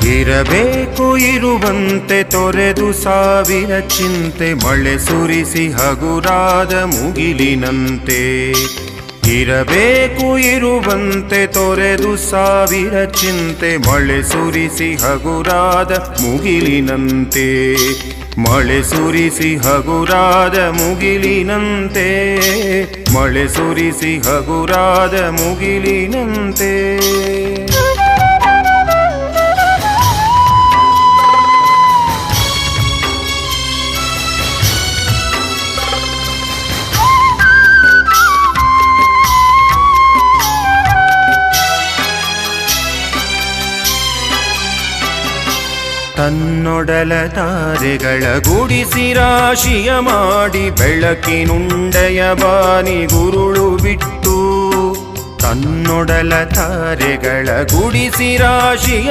ಇರಬೇಕು ಇರುವಂತೆ ತೊರೆದು ಸಾವಿರ ಚಿಂತೆ ಮಳೆ ಸುರಿಸಿ ಹಗುರಾದ ಮುಗಿಲಿನಂತೆ. ಇರಬೇಕು ಇರುವಂತೆ ತೊರೆದು ಸಾವಿರ ಚಿಂತೆ ಮಳೆ ಸುರಿಸಿ ಹಗುರಾದ ಮುಗಿಲಿನಂತೆ. ಮಳೆ ಸುರಿಸಿ ಹಗುರಾದ ಮುಗಿಲಿನಂತೆ. ಮಳೆ ಸುರಿಸಿ ಹಗುರಾದ ಮುಗಿಲಿನಂತೆ. ತನ್ನೊಡಲ ತಾರೆಗಳ ಗುಡಿಸಿ ರಾಶಿಯ ಮಾಡಿ ಬೆಳಕಿನುಂಡೆಯ ಬಾನಿ ಗುರುಳು ಬಿಟ್ಟು. ತನ್ನೊಡಲ ತಾರೆಗಳ ಗುಡಿಸಿ ರಾಶಿಯ